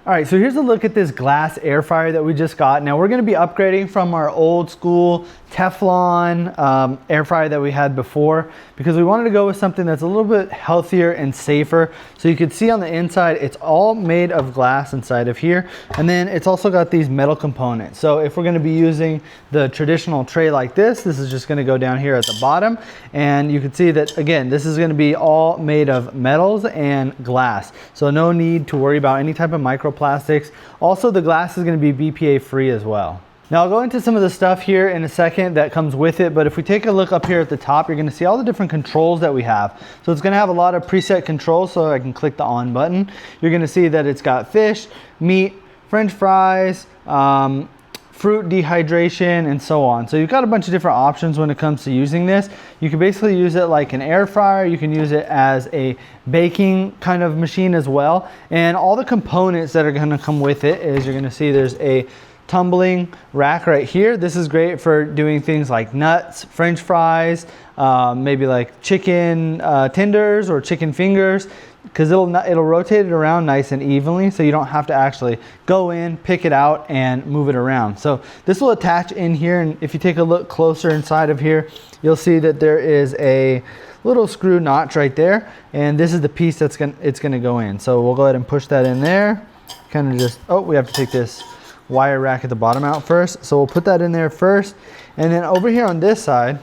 All right, so here's a look at this glass air fryer that we just got. Now we're gonna be upgrading from our old school Teflon air fryer that we had before, because we wanted to go with something that's a little bit healthier and safer. So you can see on the inside, it's all made of glass inside of here. And then it's also got these metal components. So if we're gonna be using the traditional tray like this is just gonna go down here at the bottom. And you can see that, again, this is gonna be all made of metals and glass. So no need to worry about any type of microplastics. Also, the glass is gonna be BPA free as well. Now I'll go into some of the stuff here in a second that comes with it, but if we take a look up here at the top, you're gonna see all the different controls that we have. So it's gonna have a lot of preset controls, so I can click the on button. You're gonna see that it's got fish, meat, French fries, fruit dehydration, and so on. So you've got a bunch of different options when it comes to using this. You can basically use it like an air fryer. You can use it as a baking kind of machine as well. And all the components that are gonna come with it is you're gonna see there's a tumbling rack right here. This is great for doing things like nuts, French fries, maybe like chicken tenders or chicken fingers, because it'll rotate it around nice and evenly, so you don't have to actually go in, pick it out, and move it around. So this will attach in here, and if you take a look closer inside of here, you'll see that there is a little screw notch right there, and this is the piece that's gonna go in. So we'll go ahead and push that in there. Kind of just, oh, we have to take this wire rack at the bottom out first. So we'll put that in there first. And then over here on this side,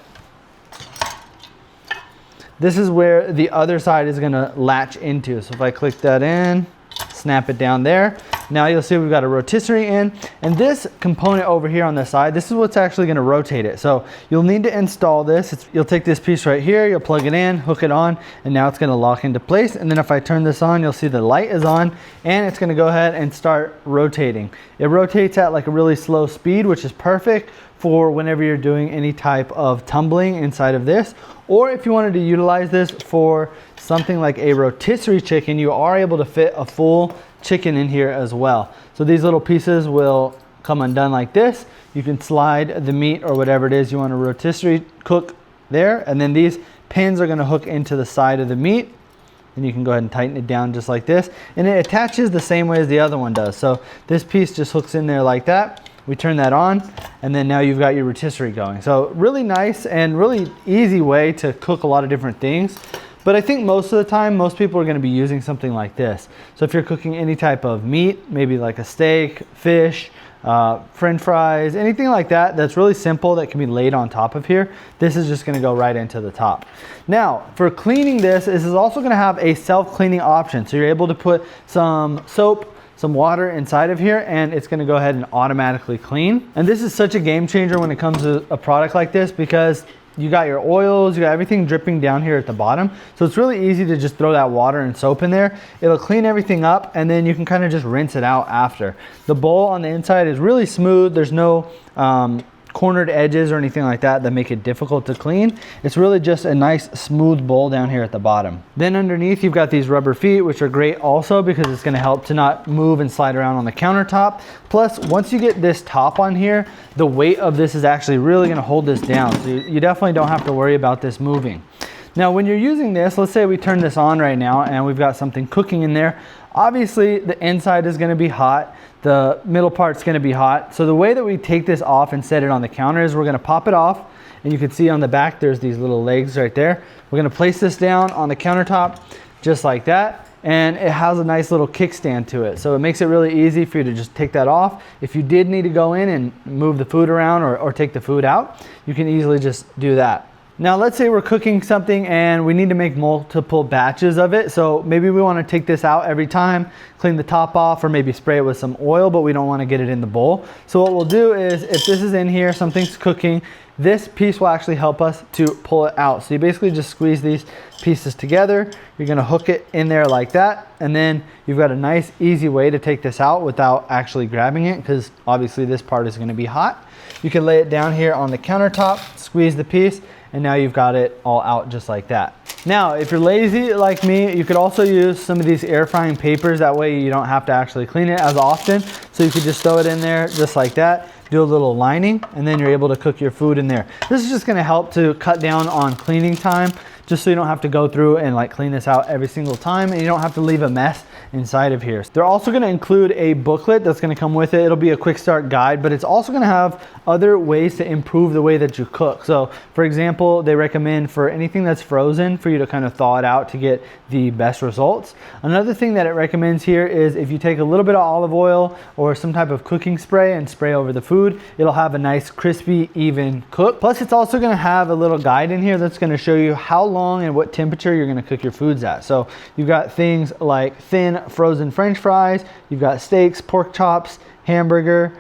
this is where the other side is gonna latch into. So if I click that in, snap it down there. Now you'll see we've got a rotisserie in, and this component over here on the side, this is what's actually gonna rotate it. So you'll need to install this. You'll take this piece right here, you'll plug it in, hook it on, and now it's gonna lock into place. And then if I turn this on, you'll see the light is on, and it's gonna go ahead and start rotating. It rotates at like a really slow speed, which is perfect for whenever you're doing any type of tumbling inside of this. Or if you wanted to utilize this for something like a rotisserie chicken, you are able to fit a full chicken in here as well. So these little pieces will come undone like this. You can slide the meat or whatever it is you want to rotisserie cook there. And then these pins are going to hook into the side of the meat. And you can go ahead and tighten it down just like this. And it attaches the same way as the other one does. So this piece just hooks in there like that. We turn that on, and then now you've got your rotisserie going. So really nice and really easy way to cook a lot of different things. But I think most of the time, most people are gonna be using something like this. So if you're cooking any type of meat, maybe like a steak, fish, French fries, anything like that, that's really simple that can be laid on top of here, this is just gonna go right into the top. Now, for cleaning this is also gonna have a self-cleaning option. So you're able to put some soap, some water inside of here, and it's gonna go ahead and automatically clean. And this is such a game changer when it comes to a product like this, because you got your oils, you got everything dripping down here at the bottom. So it's really easy to just throw that water and soap in there. It'll clean everything up, and then you can kind of just rinse it out after. The bowl on the inside is really smooth. There's no cornered edges or anything like that that make it difficult to clean. It's really just a nice smooth bowl down here at the bottom. Then underneath you've got these rubber feet, which are great also because it's going to help to not move and slide around on the countertop. Plus, once you get this top on here, the weight of this is actually really going to hold this down. So you definitely don't have to worry about this moving. Now when you're using this, let's say we turn this on right now and we've got something cooking in there. Obviously the inside is going to be hot. The middle part's going to be hot. So the way that we take this off and set it on the counter is we're going to pop it off, and you can see on the back there's these little legs right there. We're going to place this down on the countertop just like that, and it has a nice little kickstand to it. So it makes it really easy for you to just take that off. If you did need to go in and move the food around or take the food out, you can easily just do that. Now let's say we're cooking something and we need to make multiple batches of it. So maybe we want to take this out every time, clean the top off, or maybe spray it with some oil, but we don't want to get it in the bowl. So what we'll do is, if this is in here, something's cooking, this piece will actually help us to pull it out. So you basically just squeeze these pieces together. You're going to hook it in there like that, and then you've got a nice easy way to take this out without actually grabbing it, because obviously this part is going to be hot. You can lay it down here on the countertop, squeeze the piece, and now you've got it all out just like that. Now, if you're lazy like me, you could also use some of these air frying papers. That way you don't have to actually clean it as often. So you could just throw it in there just like that, do a little lining, and then you're able to cook your food in there. This is just gonna help to cut down on cleaning time, just so you don't have to go through and like clean this out every single time, and you don't have to leave a mess inside of here. They're also gonna include a booklet that's gonna come with it. It'll be a quick start guide, but it's also gonna have other ways to improve the way that you cook. So for example, they recommend for anything that's frozen for you to kind of thaw it out to get the best results. Another thing that it recommends here is if you take a little bit of olive oil or some type of cooking spray and spray over the food, it'll have a nice crispy, even cook. Plus it's also gonna have a little guide in here that's gonna show you how long and what temperature you're gonna cook your foods at. So you've got things like thin frozen French fries, you've got steaks, pork chops, hamburger,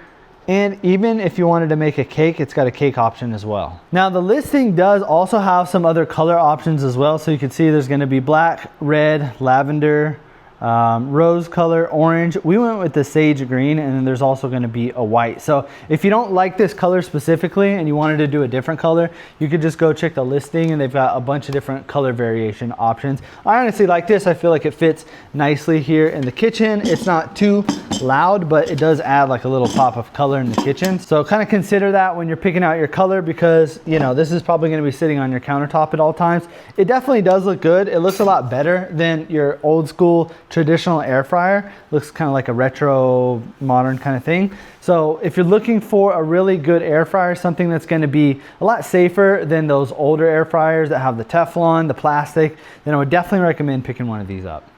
and even if you wanted to make a cake, it's got a cake option as well. Now the listing does also have some other color options as well. So you can see there's gonna be black, red, lavender, rose color, orange. We went with the sage green, and then there's also going to be a white. So if you don't like this color specifically and you wanted to do a different color, you could just go check the listing, and they've got a bunch of different color variation options. I honestly like this. I feel like it fits nicely here in the kitchen. It's not too loud, but it does add like a little pop of color in the kitchen. So kind of consider that when you're picking out your color, because you know this is probably going to be sitting on your countertop at all times. It definitely does look good. It looks a lot better than your old school traditional air fryer. Looks kind of like a retro modern kind of thing. So if you're looking for a really good air fryer, something that's going to be a lot safer than those older air fryers that have the Teflon, the plastic, then I would definitely recommend picking one of these up.